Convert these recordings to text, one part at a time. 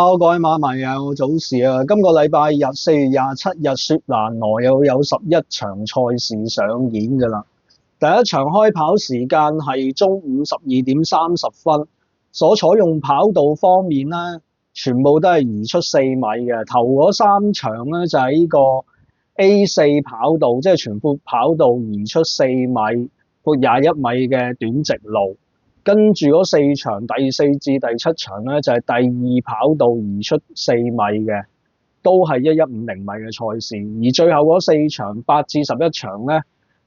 Hello，各位馬迷友，早時啊！今個禮拜日4月27日，雪蘭莪又有11場賽事上演㗎啦。第一場開跑時間係中午12點30分，所採用跑道方面呢，全部都係移出4米嘅。頭嗰3場呢，就係呢個 A4 跑道，即係全闊跑道移出4米，闊21米嘅短直路。跟住嗰4場，第4至第7場呢，就係第2跑道移出4米嘅，都係1150米嘅賽事。而最後嗰4場8至11場呢，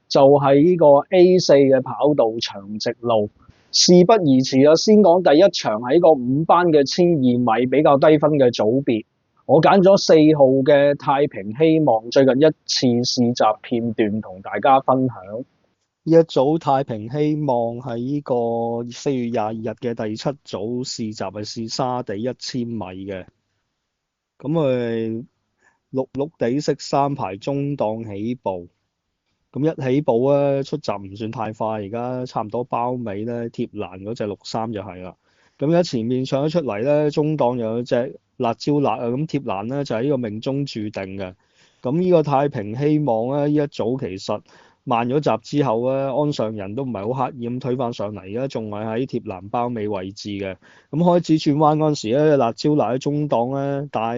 就係呢個 A4 嘅跑道長直路。事不宜遲啊，先講第一場喺個5班嘅1200米比較低分嘅組別，我揀咗4號嘅太平希望，最近一次試習片段同大家分享。呢一組太平希望係呢個4月22日嘅第7組試習，係試沙地1000米嘅。咁佢綠綠地色3排中檔起步，咁一起步咧出閘唔算太快，而家差唔多包尾咧貼欄嗰隻63就係啦。咁而家前面唱咗出嚟咧，中檔又有隻辣椒辣啊，咁貼欄咧就係呢個命中注定嘅。咁呢個太平希望咧，呢一組其實慢咗閘之後咧，安上人都唔係好刻意咁推返上嚟，而家仲係喺貼欄包尾位置嘅。咁開始轉彎嗰陣時咧，辣椒辣喺中檔咧帶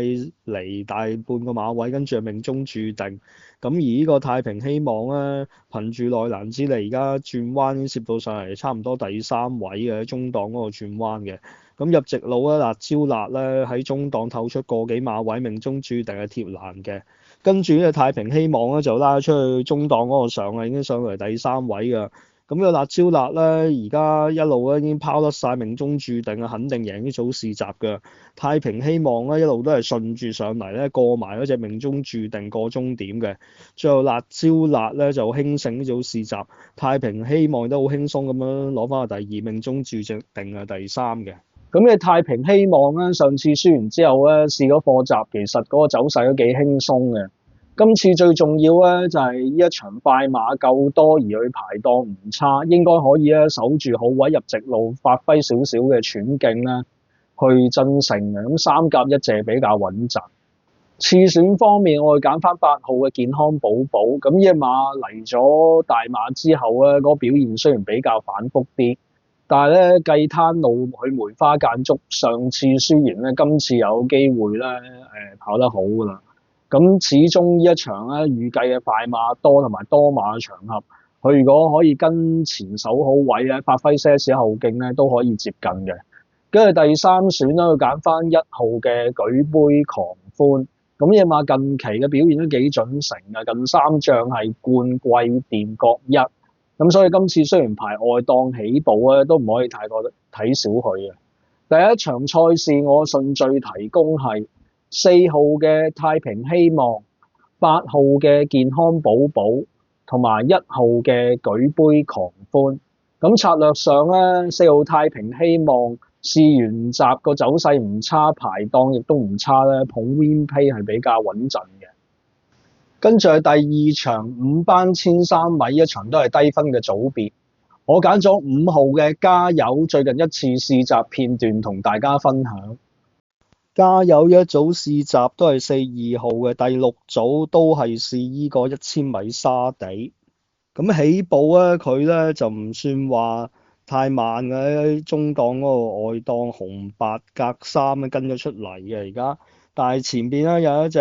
嚟大半個馬位，跟住係命中注定。咁而呢個太平希望咧，憑住內欄之力，而家轉彎已經攝到上嚟，差唔多第3位嘅喺中檔嗰度轉彎嘅。咁入直路咧，辣椒辣咧喺中檔透出個幾馬位，命中注定係貼欄嘅。跟住呢個太平希望咧就拉出去中檔嗰度上啦，已經上嚟第3位㗎。咁個辣椒辣咧，而家一路咧已經拋甩晒命中注定啊，肯定贏呢組試習㗎。太平希望咧一路都係順住上嚟咧，過埋嗰隻命中注定過終點嘅。最後辣椒辣咧就輕勝呢組試習，太平希望都好輕鬆咁樣攞翻個第2，命中注定係第3嘅。咁你太平希望咧，上次輸完之後咧，試咗課習，其實嗰個走勢都幾輕鬆嘅。今次最重要咧就係呢一場快馬夠多，而佢排檔唔差，應該可以咧守住好位入直路，發揮少少嘅喘勁咧，去爭勝嘅。咁3甲1謝比較穩陣。次選方面，我會揀翻8號嘅健康寶寶。咁呢一馬嚟咗大馬之後咧，嗰個表現雖然比較反覆啲。但係咧，繼灘路佢梅花間竹，上次輸完咧，今次有機會咧跑得好㗎啦。咁始終呢一場咧，預計嘅快馬多同埋多馬嘅場合，佢如果可以跟前守好位咧，發揮些少後勁咧，都可以接近嘅。跟住第3選咧，要揀翻1號嘅舉杯狂歡。咁呢馬近期嘅表現都幾準成嘅，近3仗係冠季殿各一。咁所以今次雖然排外檔起步咧，都唔可以太過睇小佢嘅。第一場賽事我順序提供係4號嘅太平希望、8號嘅健康寶寶同埋1號嘅舉杯狂歡。咁策略上咧，4號太平希望試完閘個走勢唔差，排檔亦都唔差咧，捧 win pay 係比較穩陣嘅。跟住係第2場5班1300米，一場都係低分嘅組別，我揀咗5號嘅加油，最近一次試習片段同大家分享。加油一組試習都係4、2號嘅，第6組都係試依個1000米沙地。咁起步咧，佢咧就唔算話太慢嘅，中檔嗰個外檔紅白格3咧跟咗出嚟嘅而家。但係前邊咧有一隻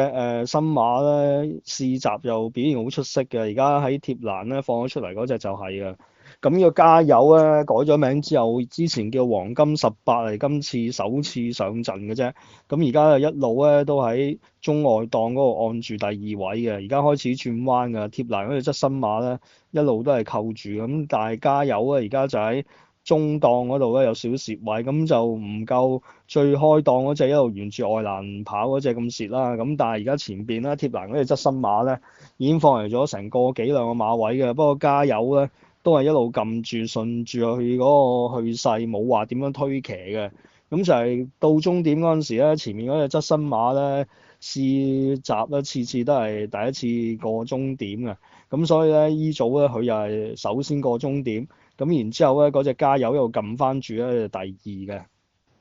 新馬咧試習又表現好出色嘅，而家喺貼欄咧放咗出嚟嗰隻就係嘅。咁呢個加油咧改咗名之後，之前叫黃金18嚟，今次首次上陣嘅啫。咁而家一路咧都喺中外檔嗰度按住第2位嘅，而家開始轉彎㗎，貼欄嗰隻新馬咧一路都係扣住咁，但係加油咧而家就喺中檔嗰度咧有少蝕位，咁就唔夠最開檔嗰隻一路沿住外欄跑嗰隻咁蝕啦。咁但係而家前邊咧貼欄嗰隻新馬咧已經放嚟咗成個幾兩個馬位嘅，不過加油咧都係一路撳住順住佢嗰個去勢，冇話點樣推騎嘅。咁就係到終點嗰陣時咧，前面嗰隻新馬咧試習咧次次都係第一次過終點嘅，咁所以咧依組咧佢又係首先過終點。咁然之後咧，嗰隻加油又撳翻住咧第2嘅。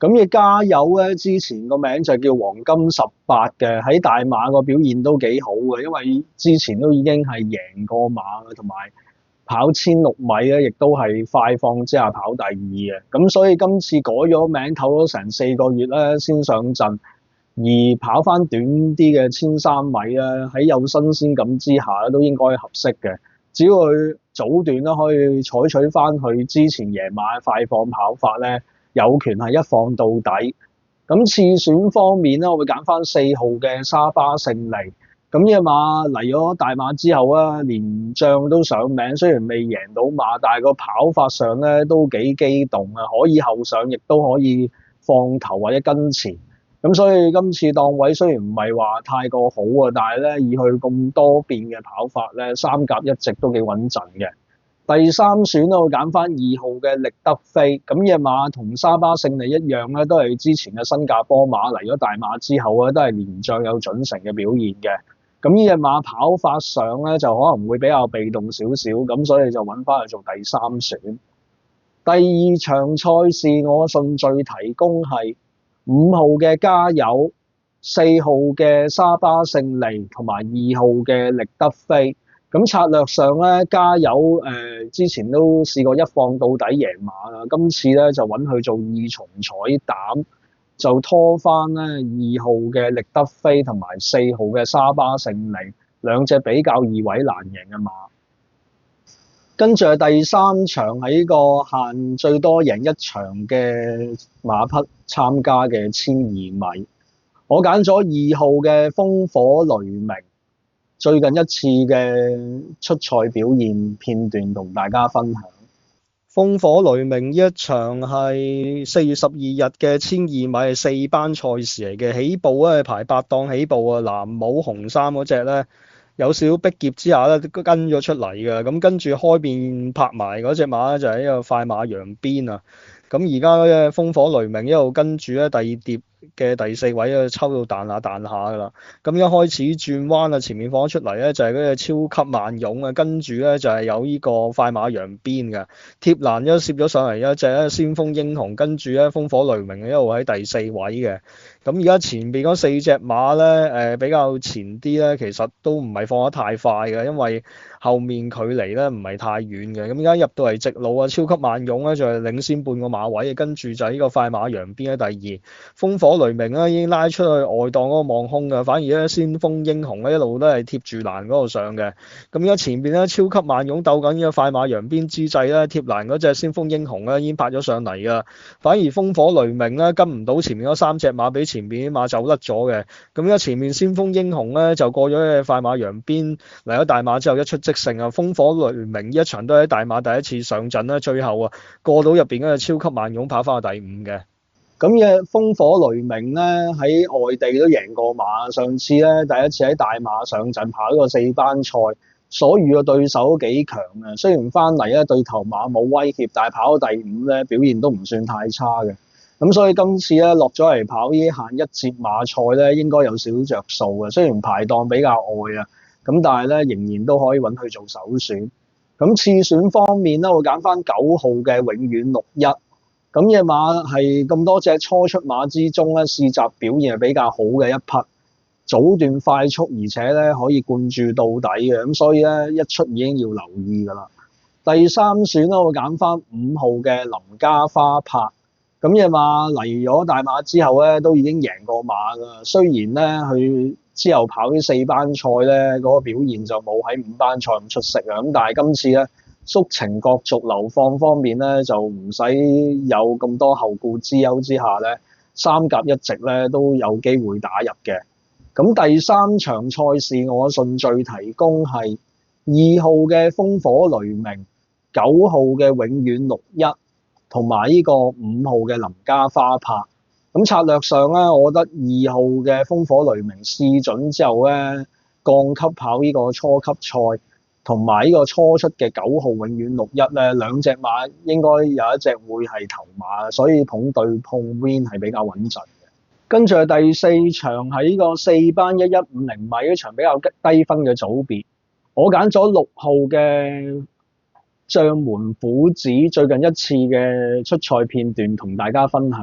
咁嘅加油咧，之前個名就叫黃金18嘅，喺大馬個表現都幾好嘅，因為之前都已經係贏過馬嘅，同埋跑1600咧，亦都係快放之下跑第2嘅。咁所以今次改咗名，唞咗成4個月咧先上陣，而跑翻短啲嘅1300咧，喺有新鮮感之下咧，都應該合適嘅。只要佢早段咧可以採取翻佢之前贏馬嘅快放跑法咧，有權係一放到底。咁次選方面咧，我會揀翻4號嘅沙巴勝利。咁呢隻馬嚟咗大馬之後啊，連仗都上名，雖然未贏到馬，但係個跑法上咧都幾機動啊，可以後上，亦都可以放頭或者跟前。咁所以今次檔位雖然唔係話太過好啊，但係咧以佢咁多變嘅跑法咧，三甲一直都幾穩陣嘅。第三選咧，我揀翻2號嘅力德飛。咁呢隻馬同沙巴勝利一樣咧，都係之前嘅新加坡馬嚟咗大馬之後咧，都係連仗有準成嘅表現嘅。咁呢隻馬跑法上咧就可能會比較被動少少，咁所以就揾翻去做第三選。第二場賽事我順序提供係5號嘅加油、4號嘅沙巴勝利同埋2號嘅力德飛。咁策略上咧，加油之前都試過一放到底贏馬啦，今次咧就揾佢做2重彩膽，就拖翻咧2號嘅力德飛同埋4號嘅沙巴勝利，兩隻比較易位難贏嘅馬。跟住第三場喺呢個限最多贏1場嘅馬匹參加嘅1200米，我揀咗2號嘅風火雷鳴。最近一次嘅出賽表現片段同大家分享。風火雷鳴呢一場係4月12日嘅1200米4班賽事嚟嘅，起步咧排8檔起步啊，藍帽紅衫嗰隻咧有少少逼劫之下咧跟咗出嚟嘅，咁跟住開邊拍埋嗰隻馬咧就係呢個快馬揚鞭啊，咁而家嗰隻風火雷鳴一路跟住咧第二碟嘅第4位啊，抽到彈下彈下㗎啦。咁一開始轉彎啊，前面放咗出嚟咧就係嗰隻超級慢勇啊，跟住咧就係有呢個快馬揚鞭嘅貼欄一攝咗上嚟一隻咧先鋒英雄，跟住咧風火雷鳴一路喺第4位嘅。咁而家前邊嗰4隻馬咧比較前啲咧，其實都唔係放得太快嘅，因為後面距離咧唔係太遠嘅。咁而家入到嚟直路啊，超級慢勇咧就係領先半個馬位，跟住就係呢個快馬揚鞭喺第2，風火雷鳴咧已經拉出去外檔嗰個望空嘅，反而咧先鋒英雄咧一路都係貼住欄嗰度上嘅。咁而家前邊咧超級慢勇鬥緊呢個快馬揚鞭之際咧，貼欄嗰隻先鋒英雄咧已經拍咗上嚟㗎，反而風火雷鳴咧跟唔到前面嗰3隻馬，俾前面啲馬走甩咗嘅。咁而家前面先鋒英雄咧就過咗嘅快馬揚鞭嚟咗大馬之後一出即勝啊！風火雷鳴呢一場都喺大馬第一次上陣啦，最後啊過到入邊嗰隻超級慢勇跑翻去第5嘅。咁嘅風火雷鳴咧喺外地都贏過馬，上次咧第一次喺大馬上陣跑呢個4班賽，所遇嘅對手都幾強嘅。雖然翻嚟咧對頭馬冇威脅，但係跑到第5咧表現都唔算太差嘅。咁所以今次咧落咗嚟跑呢限一節馬賽咧，應該有少少着數嘅。雖然排檔比較外啊，咁但係咧仍然都可以揾佢做首選。咁次選方面咧，我揀翻9號嘅永遠61。咁嘅馬係咁多隻初出馬之中咧，試習表現係比較好嘅一匹，早段快速，而且咧可以灌注到底嘅，咁所以咧一出已經要留意㗎啦。第三選咧，我揀翻5號嘅林家花柏。咁嘅馬嚟咗大馬之後咧，都已經贏過馬㗎。雖然咧佢之後跑啲4班賽咧，嗰個表現就冇喺5班賽咁出色啊。咁但係今次咧，抒情角逐流放方面咧，就唔使有咁多後顧之憂之下咧，三甲一直咧都有機會打入嘅。咁第三場賽事我順序提供係2號嘅風火雷鳴、9號嘅永遠61同埋呢個5號嘅林家花柏。咁策略上咧，我覺得2號嘅風火雷鳴試準之後咧，降級跑呢個初級賽，同埋呢個初出嘅9號永遠61咧，兩隻馬應該有一隻會係頭馬，所以捧對碰 win 係比較穩陣嘅。跟住第4場喺呢個4班1150米呢場比較低分嘅組別，我揀咗6號嘅將門虎子，最近一次嘅出賽片段同大家分享。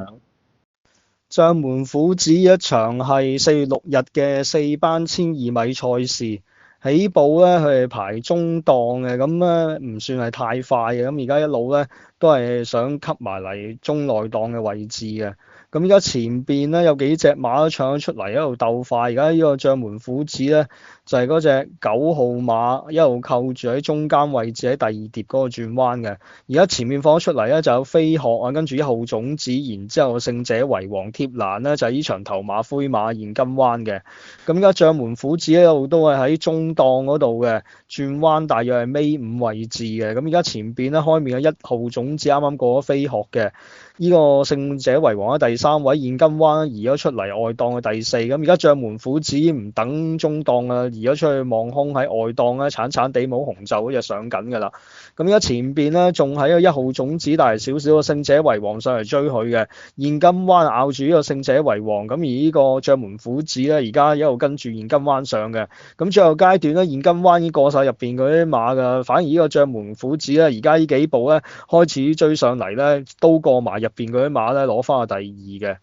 將門虎子一場係4月6日嘅4班1200米賽事，起步咧佢係排中檔嘅，咁咧唔算係太快嘅，咁而家一路咧都係想吸埋嚟中內檔嘅位置嘅。咁而家前邊咧有幾隻馬都搶咗出嚟，一路鬥快。而家呢個將門虎子咧就係嗰隻9號馬，一路扣住喺中間位置喺第二碟嗰個轉彎嘅。而家前面放咗出嚟咧就有飛鶴啊，跟住1號種子，然之後勝者為王貼欄咧就係呢場頭馬灰馬現金彎嘅。咁而家將門虎子一路都係喺中檔嗰度嘅，轉彎大約係尾5位置嘅。咁而家前邊咧開面嘅1號種子啱啱過咗飛鶴嘅。呢個勝者為王喺第3位，現金彎移咗出嚟外檔嘅第4，咁而家將門虎子唔等中檔啊，移咗出去望空喺外檔咧，鏟鏟地冇紅袖嗰隻上緊㗎啦。咁而家前邊咧仲喺個1號種子大少少嘅勝者為王上嚟追佢嘅，現金彎咬住呢個勝者為王，咁而呢個將門虎子咧而家一路跟住現金彎上嘅，咁最後階段咧現金彎已經過晒入邊嗰啲馬㗎，反而呢個將門虎子咧而家呢幾步咧開始追上嚟咧，都過埋入邊嗰啲馬咧攞翻個第2嘅。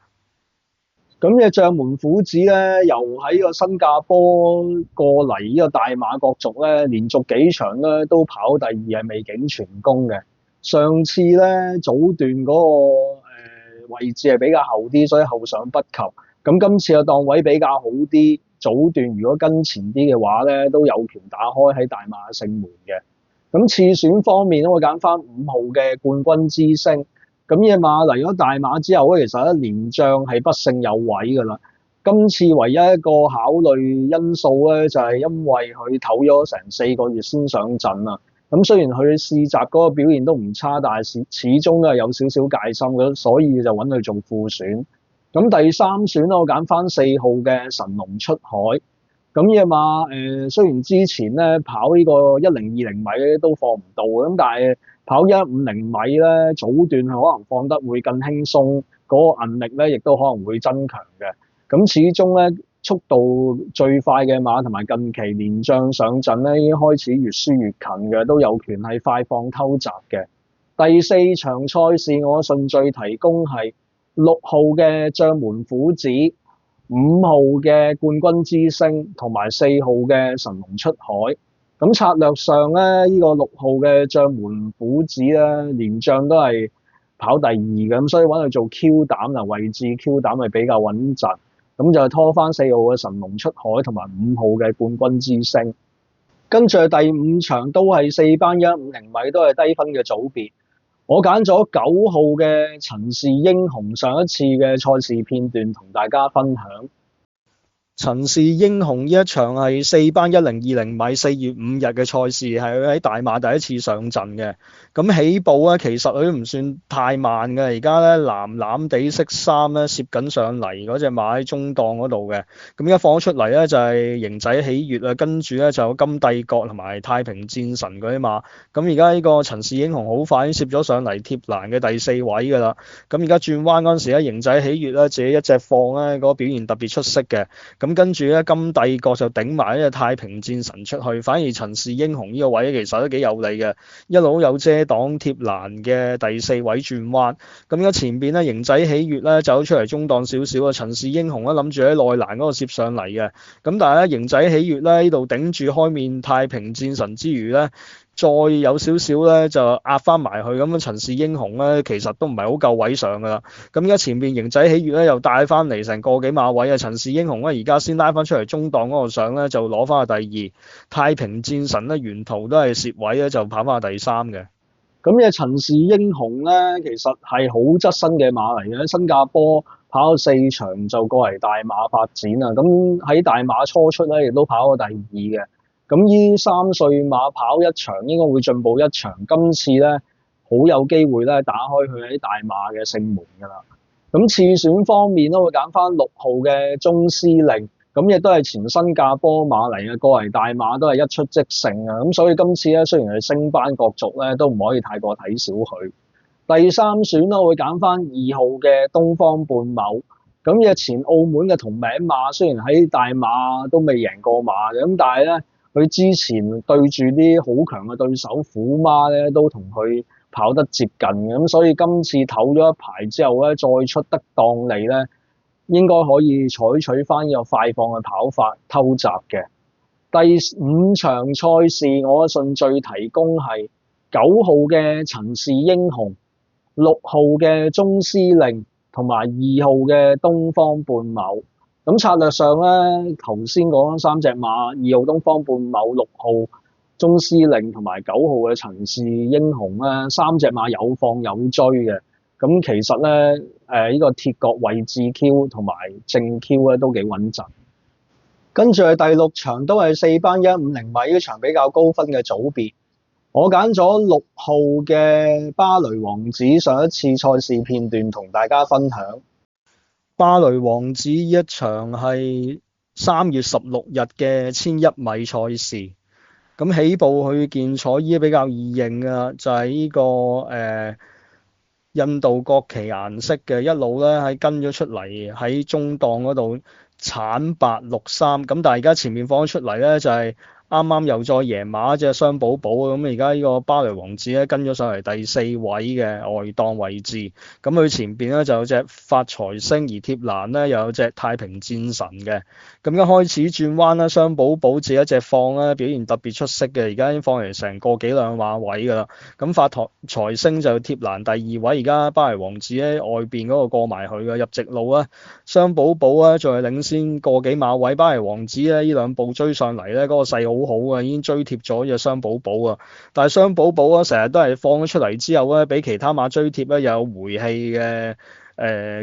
咁嘅將門虎子咧，由喺呢個新加坡過嚟呢個大馬角逐咧，連續幾場咧都跑第2，係未竟全功嘅。上次咧早段嗰個位置係比較後啲，所以後上不及。咁今次嘅檔位比較好啲，早段如果跟前啲嘅話咧，都有權打開喺大馬勝門嘅。咁次選方面咧，我揀翻5號嘅冠軍之星。咁呢隻馬嚟咗大馬之後咧，其實咧連仗係不勝有位㗎啦。今次唯一一個考慮因素咧，就係因為佢唞咗成4個月先上陣啊。咁雖然佢試習嗰個表現都唔差，但係始終都係有少少戒心嘅，所以就揾佢做副選。咁第3選咧，我揀翻4號嘅神龍出海。咁呢隻馬雖然之前咧跑呢個1020米咧都放唔到，咁但係跑150米咧早段係可能放得會更輕鬆，嗰個韌力咧亦都可能會增強嘅。咁始終咧速度最快嘅馬同埋近期連仗上陣咧已經開始越輸越近嘅，都有權係快放偷襲嘅。第4場賽事我順序提供係6號嘅將門虎子、5號嘅冠軍之星同埋4號嘅神龍出海。咁策略上咧，呢個6號嘅將門虎子咧，連仗都係跑第2嘅，咁所以揾佢做 Q 膽啦，位置 Q 膽係比較穩陣。咁就拖翻4號嘅神龍出海同埋5號嘅冠軍之星。跟住第5場都係4班150米，都係低分嘅組別。我揀咗9號嘅陳氏英雄，上一次嘅賽事片段同大家分享。陳氏英雄呢一場係4班1020米4月5日嘅賽事，係佢喺大馬第一次上陣嘅。咁起步咧，其實佢都唔算太慢嘅。而家咧藍藍地色衫咧攝緊上嚟嗰隻馬喺中檔嗰度嘅。咁而家放咗出嚟咧就係型仔喜悅啊，跟住咧就有金帝國同埋太平戰神嗰啲馬。咁而家呢個陳氏英雄好快已經攝咗上嚟貼欄嘅第4位㗎啦。咁而家轉彎嗰陣時咧，型仔喜悅咧自己一隻放咧，嗰個表現特別出色嘅。咁跟住咧，金帝國就頂埋呢隻太平戰神出去，反而陳氏英雄呢個位其實都幾有利嘅，一路有遮擋貼欄嘅第4位轉彎。咁而家前邊咧，型仔喜悅咧走出嚟中檔少少啊，陳氏英雄咧諗住喺內欄嗰度攝上嚟嘅。咁但係咧，型仔喜悅咧呢度頂住開面太平戰神之餘咧，再有少少咧就壓翻埋去，咁樣陳氏英雄咧其實都唔係好夠位上㗎啦。咁而家前邊型仔喜悅咧又帶翻嚟成個幾馬位啊，陳氏英雄咧而家先拉翻出嚟中檔嗰度上咧就攞翻個第2，太平戰神咧沿途都係蝕位咧就跑翻個第3嘅。咁嘅陳氏英雄咧其實係好側身嘅馬嚟嘅，新加坡跑咗4場就過嚟大馬發展啊，咁喺大馬初出咧亦都跑過第2嘅。咁呢3歲馬跑一場應該會進步一場，今次咧好有機會咧打開佢喺大馬嘅勝門㗎啦。咁次選方面咧，會揀翻6號嘅宗司令，咁亦都係前新加坡馬嚟嘅，過嚟大馬都係一出即勝啊。咁所以今次咧雖然係升班角逐咧，都唔可以太過睇小佢。第3選咧，我會揀翻2號嘅東方半畝。咁嘅前澳門嘅同名馬，雖然喺大馬都未贏過馬嘅，咁但係咧，佢之前對住啲好強嘅對手虎媽咧，都同佢跑得接近嘅，咁所以今次唞咗一排之後咧，再出得當嚟咧，應該可以採取翻呢個快放嘅跑法偷襲嘅。第五場賽事我嘅順序提供係9號嘅陳氏英雄、6號嘅宗司令同埋2號嘅東方半畝。咁策略上咧，頭先講咗3隻馬，2號東方半畝、6號宗司令同埋9號嘅陳氏英雄咧，3隻馬有放有追嘅。咁其實咧，呢個鐵角位置 Q 同埋正 Q 咧都幾穩陣。跟住係第6場都係4班150米呢場比較高分嘅組別，我揀咗6號嘅芭蕾王子，上一次賽事片段同大家分享。芭蕾王子一場係3月16日嘅1100米賽事，咁起步去見彩衣比較易認嘅，就係呢個印度國旗顏色嘅，一路咧係跟咗出嚟喺中檔嗰度鏟863，咁但係而家前面放咗出嚟咧就係啱啱又再贏馬隻雙寶寶，咁而家呢個芭蕾王子咧跟咗上嚟第4位嘅外檔位置，咁佢前邊咧就有隻發財星，而貼欄咧又有隻太平戰神嘅，咁一開始轉彎啦，雙寶寶自己一隻放咧表現特別出色嘅，而家已經放嚟成個幾兩馬位㗎啦，咁發財星就貼欄第2位，而家芭蕾王子咧外邊嗰個過埋去嘅入直路啦，雙寶寶咧仲係領先個幾馬位，芭蕾王子咧呢2步追上嚟咧嗰個勢好好啊，已經追貼咗隻雙寶寶啊！但係雙寶寶啊，成日都係放咗出嚟之後咧，俾其他馬追貼咧，又有回氣嘅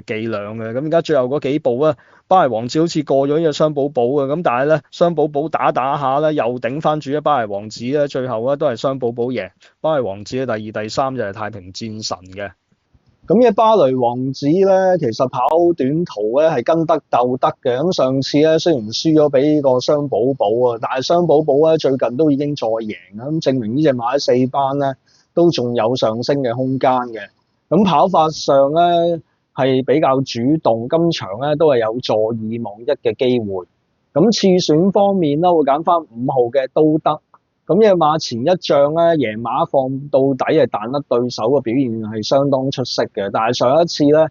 伎倆嘅。咁而家最後嗰幾步咧，芭蕾王子好似過咗呢隻雙寶寶嘅，咁但係咧雙寶寶打下咧，又頂翻住一芭蕾王子咧，最後咧都係雙寶寶贏。芭蕾王子嘅第2、第3就係太平戰神嘅。咁嘅芭蕾王子咧，其實跑短途咧係跟得鬥得嘅。咁上次咧雖然輸咗俾呢個雙寶寶啊，但係雙寶寶咧最近都已經再贏啦，咁證明呢隻馬喺4班咧都仲有上升嘅空間嘅。咁跑法上咧係比較主動，今場咧都係有助2望1嘅機會。咁次選方面咧，會揀翻5號嘅都得。咁呢隻馬前一仗咧，贏馬放到底係彈甩對手嘅表現係相當出色嘅，但係上一次咧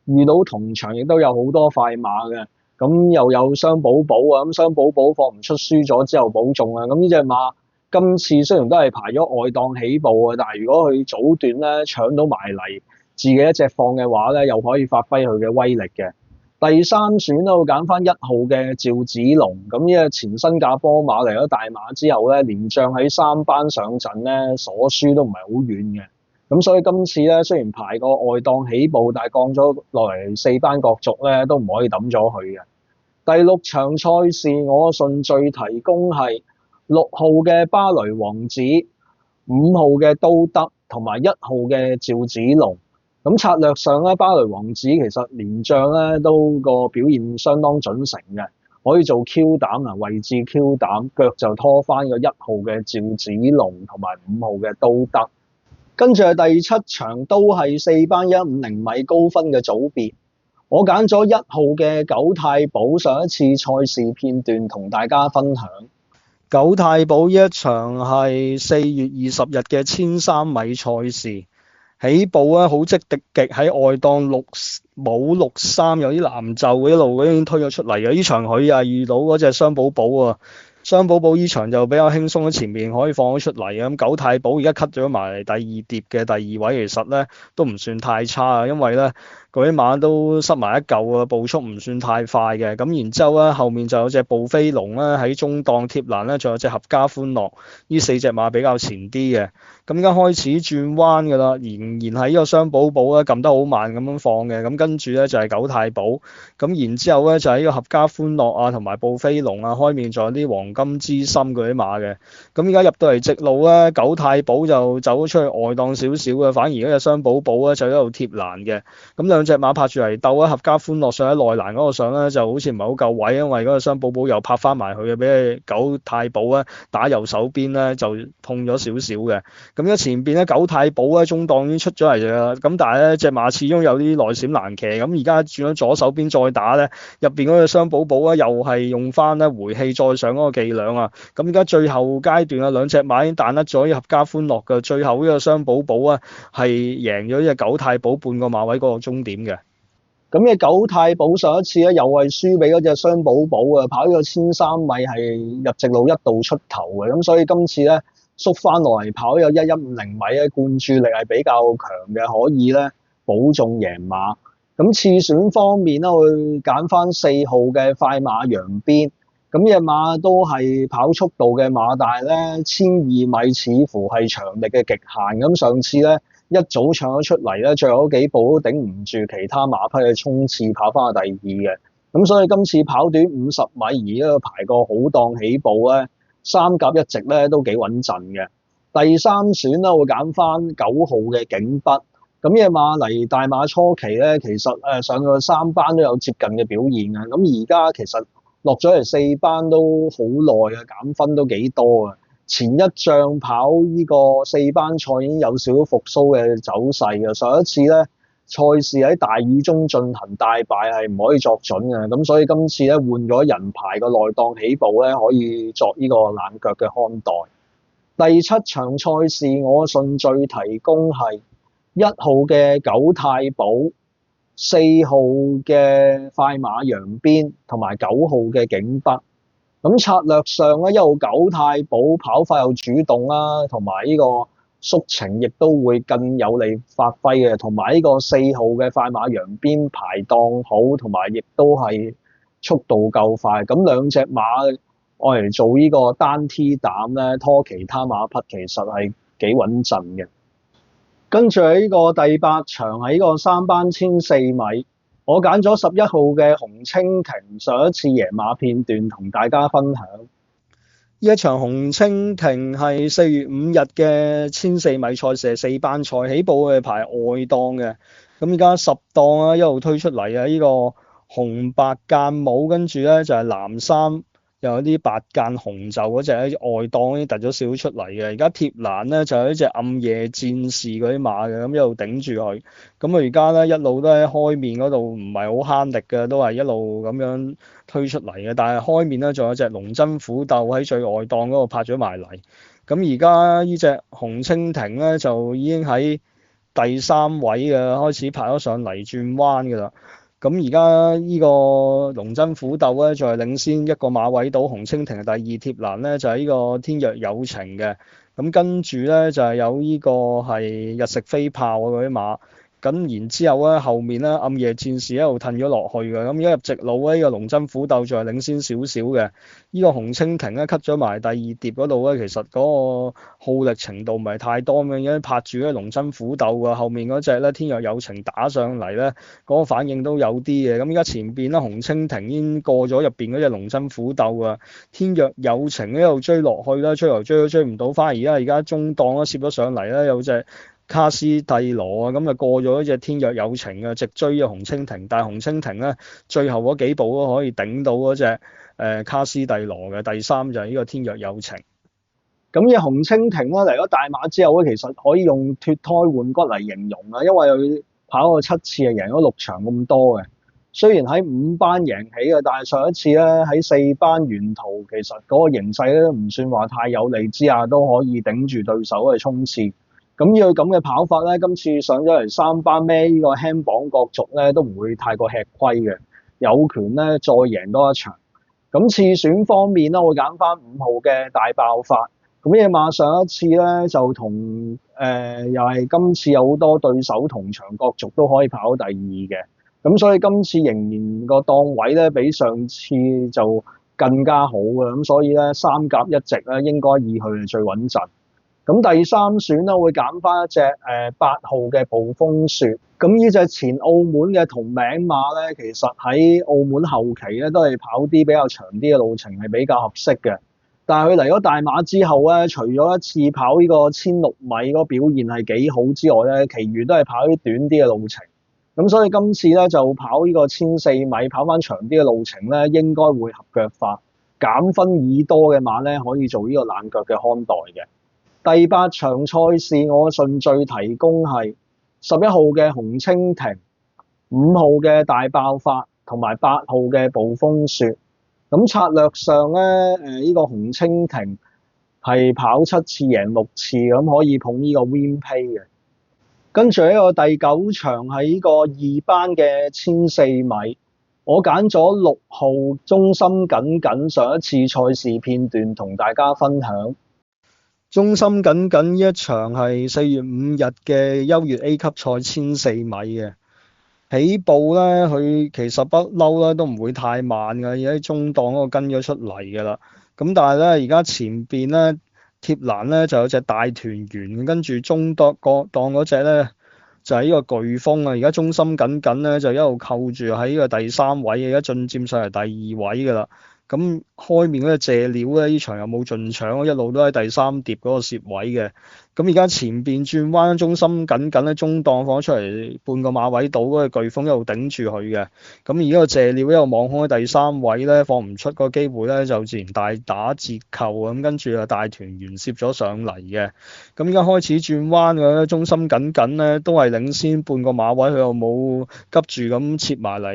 遇到同場亦都有好多快馬嘅，咁又有雙寶寶啊，咁雙寶寶放唔出輸咗之後保中啊，咁呢隻馬今次雖然都係排咗外檔起步啊，但係如果佢早段咧搶到埋嚟自己一隻放嘅話咧，又可以發揮佢嘅威力嘅。第3選咧，會揀翻1號嘅趙子龍，咁呢個前新加坡馬嚟咗大馬之後咧，連仗喺3班上陣咧，所輸都唔係好遠嘅。咁所以今次咧，雖然排個外檔起步，但係降咗落嚟4班角逐咧，都唔可以抌咗佢嘅。第6場賽事，我順序提供係6號嘅芭蕾王子、5號嘅都得同埋1號嘅趙子龍。咁策略上咧，芭蕾王子其實連仗咧都個表現相當準成嘅，可以做 Q 膽啊，位置 Q 膽，腳就拖翻個1號嘅趙子龍同埋5號嘅都得。跟住係第7場都係4班150米高分嘅組別，我揀咗1號嘅九太保，上一次賽事片段同大家分享。九太保呢一場係4月20日嘅1300米賽事。起步咧好積極喺外檔6.63有啲藍袖一路已經推咗出嚟嘅，呢場佢啊遇到嗰隻雙寶寶啊，雙寶寶呢場就比較輕鬆喺前面可以放咗出嚟嘅，咁九太保而家 cut 咗埋第2碟嘅第2位，其實咧都唔算太差啊，因為咧嗰啲馬都塞埋一嚿啊，步速唔算太快嘅，咁然之後咧後面就有隻步飛龍咧喺中檔貼欄咧，仲有隻合家歡樂，呢4隻馬比較前啲嘅。咁而家開始轉彎㗎啦，仍然係呢個雙寶寶咧撳得好慢咁樣放嘅，咁跟住咧就係九太保，咁然之後咧就係呢個合家歡樂啊同埋步飛龍啊，開面仲有啲黃金之心嗰啲馬嘅，咁而家入到嚟直路咧，九太保就走咗出去外檔少少嘅，反而嗰隻雙寶寶咧就喺度貼欄嘅，咁兩隻馬拍住嚟鬥啊，合家歡樂上喺內欄嗰個上咧就好似唔係好夠位，因為嗰個雙寶寶又拍翻埋佢嘅，俾九太保咧打右手邊咧就碰咗少少嘅。咁而家前邊咧九太保咧中檔已經出咗嚟啦，咁但係咧隻馬始終有啲內閃難騎，咁而家轉咗左手邊再打咧，入邊嗰隻雙寶寶咧又係用翻咧回氣再上嗰個伎倆啊，咁而家最後階段啊兩隻馬已經彈甩咗合家歡樂嘅，最後呢個雙寶寶啊係贏咗呢隻九太保半個馬位嗰個終點嘅。咁嘅九太保上一次咧又係輸俾嗰隻雙寶寶啊，跑呢個1300米係入直路1度出頭嘅，咁所以今次咧縮翻落嚟跑有1150米咧，灌注力係比較強嘅，可以咧保中贏馬。咁次選方面咧，會揀翻4號嘅快馬揚鞭。咁隻馬都係跑速度嘅馬，但係咧1200米似乎係長力嘅極限。咁上次咧一早搶咗出嚟咧，最後嗰幾步都頂唔住其他馬匹嘅衝刺，跑翻去第2嘅。咁所以今次跑短50米而呢個排個好檔起步咧，三甲一直咧都幾穩陣嘅。第3選咧會揀翻9號嘅景北。咁隻馬嚟大馬初期咧，其實上到3班都有接近嘅表現嘅。咁而家其實落咗嚟4班都好耐啊，減分都幾多啊。前一仗跑呢個4班賽已經有少少復甦嘅走勢嘅。上一次咧賽事喺大雨中進行，大敗係唔可以作準嘅。咁所以今次咧換咗人牌個內檔起步咧，可以作呢個冷腳嘅看待。第7場賽事我順序提供係1號嘅九太保、4號嘅快馬揚鞭同埋9號嘅景北。咁策略上咧，1號九太保跑法又主動啦，同埋呢個縮程亦都會更有利發揮嘅，同埋呢個4號嘅快馬揚鞭排檔好，同埋亦都係速度夠快。咁兩隻馬愛嚟做呢個單 T 膽咧，拖其他馬匹其實係幾穩陣嘅。跟住喺呢個第8場喺呢個3班1400米，我揀咗11號嘅紅蜻蜓，上一次贏馬片段同大家分享。呢一場紅蜻蜓係4月5日嘅1400米賽事，4班賽起步嘅排外檔嘅。咁而家10檔啊，一路推出嚟啊，呢個紅白間帽，跟住咧就係藍衫，又有啲白間紅袖嗰隻喺外檔已經突咗少少出嚟嘅。而家貼欄咧就有一隻暗夜戰士嗰啲馬嘅，咁一路頂住佢。咁佢而家咧一路都喺開面嗰度，唔係好慳力嘅，都係一路咁樣推出嚟嘅。但係開面咧仲有隻龍爭虎鬥喺最外檔嗰度拍咗埋嚟。咁而家呢隻紅蜻蜓咧就已經喺第3位嘅，開始拍咗上嚟轉彎㗎啦。咁而家呢個龍爭虎鬥咧，就係領先一個馬位到紅蜻蜓嘅第2貼欄咧，就係呢個天若有情嘅。咁跟住咧就係有呢個係日食飛炮嗰啲馬。咁然之後咧，後面咧暗夜戰士一路褪咗落去嘅。咁而家入直路咧，呢個龍爭虎鬥就係領先少少嘅。呢個紅蜻蜓咧 cut 咗埋第2碟嗰度咧，其實嗰個耗力程度唔係太多咁樣，因為拍住咧龍爭虎鬥嘅後面嗰隻咧天若有情打上嚟咧，嗰個反應都有啲嘅。咁而家前邊咧紅蜻蜓已經過咗入邊嗰隻龍爭虎鬥啊，天若有情一路追落去啦，追來追都追唔到，反而家中檔咧攝咗上嚟咧，有隻卡斯蒂羅啊，咁就過咗一隻天若有情啊，直追咗紅蜻蜓，但係紅蜻蜓咧最後嗰幾步都可以頂到嗰隻卡斯蒂羅嘅。第3就係呢個天若有情。咁嘅紅蜻蜓咧嚟咗大馬之後咧，其實可以用脫胎換骨嚟形容啊，因為佢跑過7次啊，贏咗6場咁多嘅。雖然喺5班贏起嘅，但係上一次咧喺4班沿途其實嗰個形勢咧都唔算話太有利之下，都可以頂住對手去衝刺。咁呢個咁嘅跑法咧，今次上咗嚟3班孭呢個輕磅角逐咧，都唔會太過吃虧嘅，有權咧再贏多一場。咁次選方面咧，我會揀翻5號嘅大爆發。咁呢隻馬上一次咧就同又係今次有好多對手同場角逐都可以跑第2嘅。咁所以今次仍然個檔位咧比上次就更加好嘅。咁所以咧三甲一直咧應該以佢係最穩陣。咁第3選咧會揀翻一隻8號嘅暴風雪。咁呢隻前澳門嘅同名馬咧，其實喺澳門後期咧都係跑啲比較長啲嘅路程係比較合適嘅。但係佢嚟咗大馬之後咧，除咗一次跑呢個1600米嗰個表現係幾好之外咧，其餘都係跑啲短啲嘅路程。咁所以今次咧就跑呢個1400米，跑翻長啲嘅路程咧，應該會合腳法。減分以多嘅馬咧，可以做呢個冷腳嘅看待嘅。第8場賽事我順序提供係11號嘅紅蜻蜓、5號嘅大爆發同埋8號嘅暴風雪。咁策略上咧，呢個紅蜻蜓係跑7次贏6次，咁可以捧呢個 win pay 嘅。跟住呢個第9場係呢個2班嘅1400米，我揀咗6號中心緊緊，上一次賽事片段同大家分享。中心緊緊呢一場係4月5日嘅優越 A 級賽1400米嘅。起步咧，佢其實不嬲咧都唔會太慢嘅，而喺中檔嗰度跟咗出嚟㗎啦。咁但係咧，而家前邊咧貼欄咧就有隻大團圓，跟住中檔嗰隻咧就係呢個颶風啊。而家中心緊緊咧就一路扣住喺呢個第3位，而家進佔上嚟第2位㗎啦。咁開面嗰隻謝料咧，呢場又冇進搶，一路都喺第3碟嗰個攝位嘅。咁而家前邊轉彎中心緊緊咧，中檔放咗出嚟半個馬位度嗰個颶風一路頂住佢嘅。咁而家個謝料一路網空喺第3位咧，放唔出個機會咧，就自然大打折扣咁，跟住啊大團圓攝咗上嚟嘅。咁而家開始轉彎嘅中心緊緊咧，都係領先半個馬位，佢又冇急住咁切埋嚟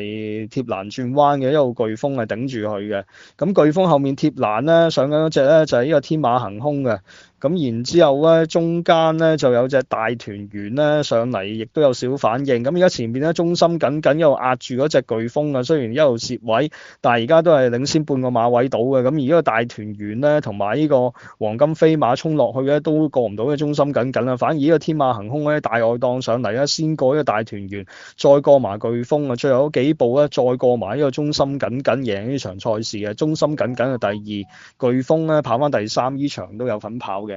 貼欄轉彎嘅，一路颶風係頂住佢嘅。咁颶風後面貼欄咧上緊嗰隻咧就係呢個天馬行空嘅。咁然之後咧，中間咧就有隻大團圓咧上嚟，亦都有少反應。咁而家前邊咧中心緊緊一路壓住嗰隻颶風啊，雖然一路攝位，但係而家都係領先半個馬位到嘅。咁而呢個大團圓咧同埋呢個黃金飛馬衝落去咧都過唔到嘅中心緊緊啊，反而呢個天馬行空咧大外檔上嚟咧先過呢個大團圓，再過埋颶風啊，最後嗰幾步咧再過埋呢個中心緊緊贏呢場賽事嘅。中心緊緊嘅第2，颶風咧跑翻第3，呢場都有份跑嘅。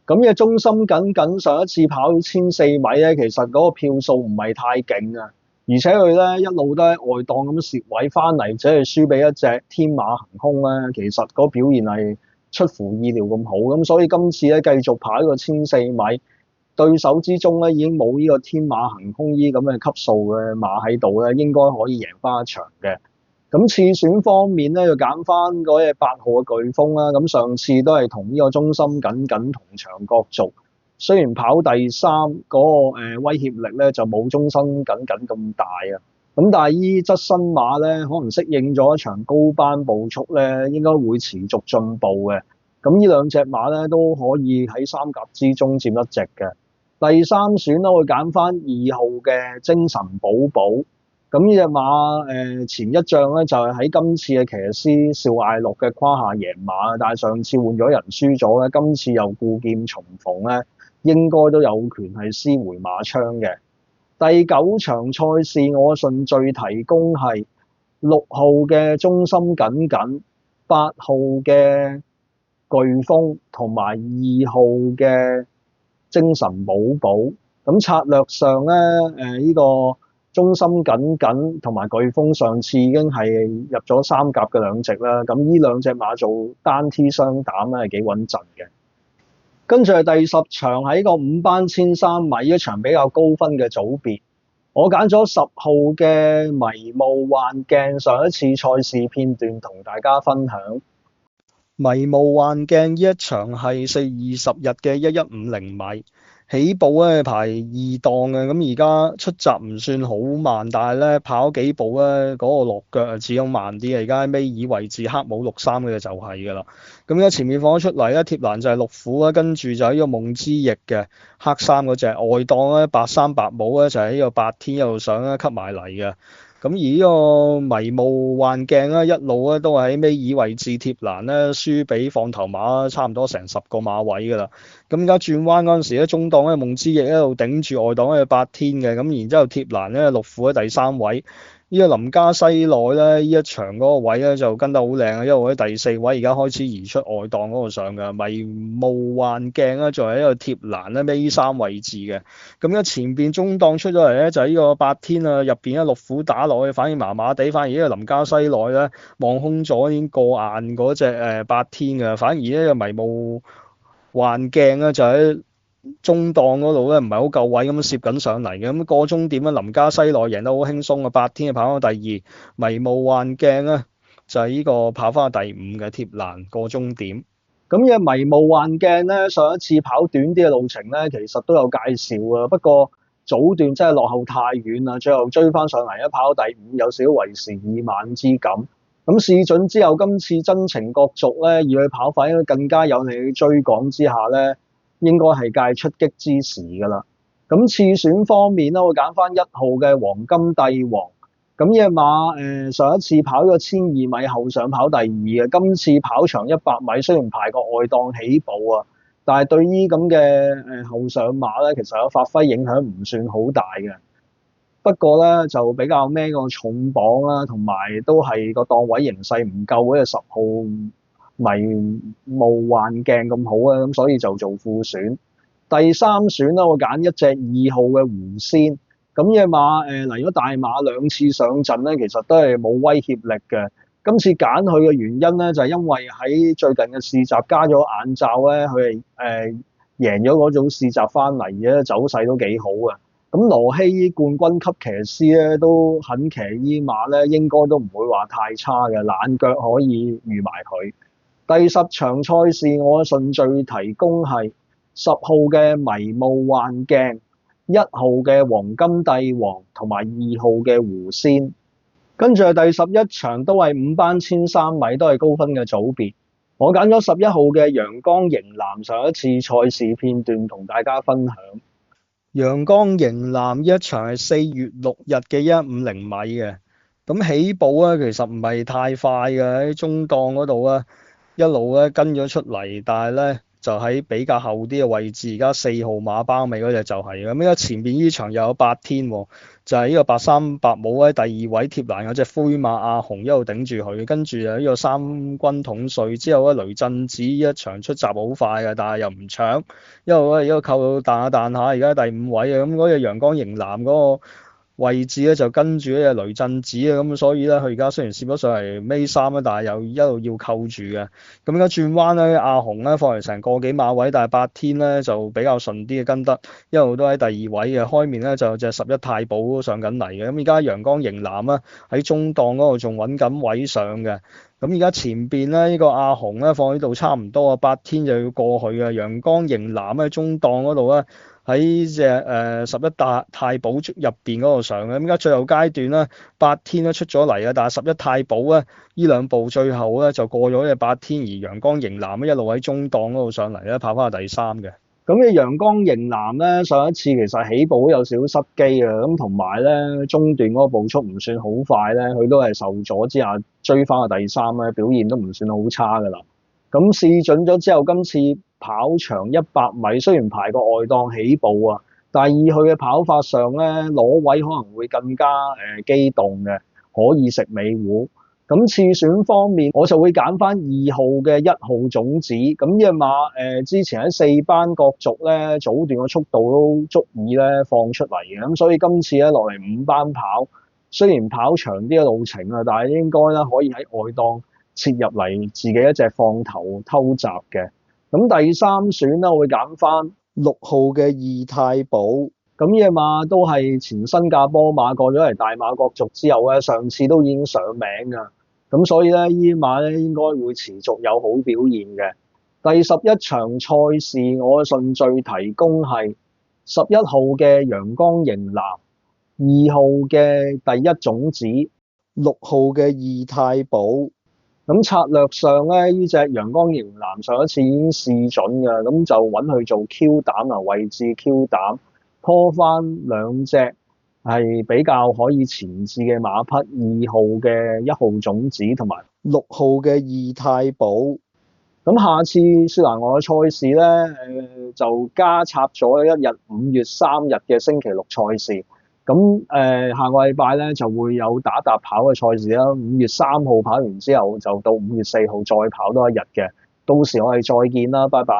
咁嘅中心緊緊上一次跑1400米咧，其實嗰個票數唔係太勁啊，而且佢咧一路都喺外檔咁攝位翻嚟，只係輸俾一隻天馬行空咧，其實嗰個表現係出乎意料咁好，咁所以今次咧繼續跑呢個1400米，對手之中咧已經冇呢個天馬行空呢咁嘅級數嘅馬喺度咧，應該可以贏翻一場嘅。咁次選方面咧，就揀翻嗰隻8號嘅颶風啦。咁上次都係同呢個中心緊緊同場角逐，雖然跑第3嗰個威脅力咧就冇中心緊緊咁大啊。咁但係呢則新馬咧，可能適應咗一場高班步速咧，應該會持續進步嘅。咁呢兩隻馬咧都可以喺3甲之中佔一席嘅。第3選咧，我會揀翻2號嘅精神寶寶。咁呢隻馬前一仗咧就係喺今次嘅騎師邵艾樂嘅胯下贏馬，但係上次換咗人輸咗咧，今次又故劍重逢咧，應該都有權係獅回馬槍嘅。第9場賽事我順序提供係6號嘅中心緊緊、8號嘅颶風同埋2號嘅精神寶寶。咁策略上咧，呢個中心緊緊同埋颶風上次已經係入咗3甲嘅兩席啦，咁呢兩隻馬做單 T 雙膽咧係幾穩陣嘅。跟住係第10場喺個5班1300米一場比較高分嘅組別，我揀咗10號嘅迷霧幻鏡，上一次賽事片段同大家分享。迷霧幻鏡呢一場係4月20日嘅1150米。起步咧排2檔嘅，咁而家出閘唔算好慢，但係咧跑幾步咧嗰個落腳啊始終慢啲嘅。而家喺尾二位置黑帽63嘅就係㗎啦。咁而家前面放咗出嚟咧，貼欄就係六虎啦，跟住就係呢個夢之翼嘅黑衫嗰隻，外檔咧白衫白帽咧就係呢個白天一路上咧吸埋嚟嘅。咁而呢個迷霧幻鏡咧，一路咧都係喺尾二位置貼欄咧，輸俾放頭馬差唔多成10個馬位㗎啦。咁而家轉彎嗰陣時咧，中檔咧夢之翼一路頂住外檔咧8天嘅，咁然之後貼欄咧六虎喺第3位。呢個林家西內咧，呢一場嗰個位咧就跟得好靚啊，一路喺第4位，而家開始移出外檔嗰度上㗎。迷霧幻鏡咧，仲係一個貼欄咧尾3位置嘅。咁而家前邊中檔出咗嚟咧，就係呢個8天啊，入邊一六虎打落去，反而麻麻地，反而呢個林家西內咧望空咗已經過硬嗰隻8天㗎，反而呢個迷霧幻鏡咧就喺中檔嗰度咧唔係好夠位咁攝緊上嚟嘅，咁過終點咧林家西內贏得好輕鬆啊，8天跑翻第2，迷霧幻鏡咧就係呢個跑翻第5嘅貼欄過終點。咁嘅迷霧幻鏡咧，上一次跑短啲嘅路程咧，其實都有介紹啊，不過早段真係落後太遠啦，最後追翻上嚟一跑第5，有少少為時已晚之感。咁試準之後，今次真情角逐咧，以佢跑法應該更加有利去追趕之下咧，應該係屆出擊之時㗎啦。咁次選方面咧，我揀翻1號嘅黃金帝王。咁呢隻馬上一次跑咗1200米後上跑第2嘅，今次跑長100米，雖然排個外檔起步啊，但係對於咁嘅後上馬咧，其實有發揮影響唔算好大嘅。不過咧就比較孭個重磅啦，同埋都係個檔位形勢唔夠嗰隻10號迷霧幻鏡咁好啊，咁所以就做副選。第三選啦，我揀一隻2號嘅狐仙。咁呢隻馬嚟咗大馬2次上陣咧，其實都係冇威脅力嘅。今次揀佢嘅原因咧，就係因為喺最近嘅試集加咗眼罩咧，佢係贏咗嗰組試集翻嚟嘅，走勢都幾好嘅。咁羅希冠軍級騎師咧都肯騎依馬咧，應該都唔會話太差嘅，懶腳可以預埋佢。第10場賽事我嘅順序提供係10號嘅迷霧幻鏡、1號嘅黃金帝王同埋2號嘅狐仙。跟住係第11場都係5班1300米，都係高分嘅組別。我揀咗11號嘅陽光型男，上一次賽事片段同大家分享。陽光型男呢一場係4月6日嘅150米嘅，咁起步咧其實唔係太快嘅，喺中檔嗰度咧一路咧跟咗出嚟，但係咧就喺比較後啲嘅位置，而家4號馬包尾嗰隻就係咁，而家前邊呢場又有8天喎，就係呢個白衫白帽喺第2位貼欄有隻灰馬阿紅一路頂住佢，跟住有呢個三軍統帥，之後咧雷震子呢一場出閘好快嘅，但係又唔搶，一路咧扣到彈下彈下，而家第5位嘅，咁嗰隻陽光型男嗰個位置咧就跟住呢隻雷震子啊，咁所以咧佢而家雖然攝咗上嚟尾3啦，但係又一路要扣住嘅。咁而家轉彎咧，阿紅咧放嚟成個幾馬位，但係8天咧就比較順啲嘅跟得，一路都喺第2位嘅。開面咧就有隻11太保上緊嚟嘅。咁而家陽光型男啊喺中檔嗰度仲揾緊位上嘅。咁而家前邊咧呢個阿紅咧放喺度差唔多啊，8天就要過去嘅。陽光型男喺中檔嗰度咧喺隻11太保入邊嗰度上嘅。咁而家最後階段咧8天都出咗嚟嘅，但係11太保咧呢兩步最後咧就過咗隻8天，而陽光型男一路喺中檔嗰度上嚟咧跑翻去第3嘅。咁嘅陽光型男咧，上一次其實起步有少少失機啊，咁同埋咧中段嗰個步速唔算好快咧，佢都係受阻之下追翻去第3咧，表現都唔算好差㗎啦。咁試準咗之後，今次跑長100米，雖然排個外檔起步啊，但係以佢嘅跑法上咧，攞位可能會更加機動嘅，可以食尾糊。咁次選方面，我就會揀翻2號嘅1號種子。咁呢隻馬之前喺4班角逐咧，早段嘅速度都足以咧放出嚟嘅。咁所以今次咧落嚟5班跑，雖然跑長啲嘅路程啊，但係應該咧可以喺外檔切入嚟自己一隻放頭偷襲嘅。咁第3選咧，我會揀翻6號嘅2太保。咁呢隻馬都係前新加坡馬，過咗嚟大馬角逐之後咧，上次都已經上名㗎。咁所以咧，呢啲馬咧應該會持續有好表現嘅。第11場賽事，我嘅順序提供係11號嘅陽光型男、2號嘅第1種子、6號嘅2太保。咁策略上咧，呢隻陽光型男上一次已經試準㗎，咁就揾佢做 Q 膽啊，位置 Q 膽，拖翻2隻係比較可以前置嘅馬匹，2號嘅1號種子同埋6號嘅2太保。咁下次雪蘭莪嘅賽事咧，就加插咗一日5月3日嘅星期6賽事。咁下個禮拜咧就會有打搭跑嘅賽事啦。5月3號跑完之後，就到5月4號再跑多一日嘅。到時我哋再見啦，拜拜。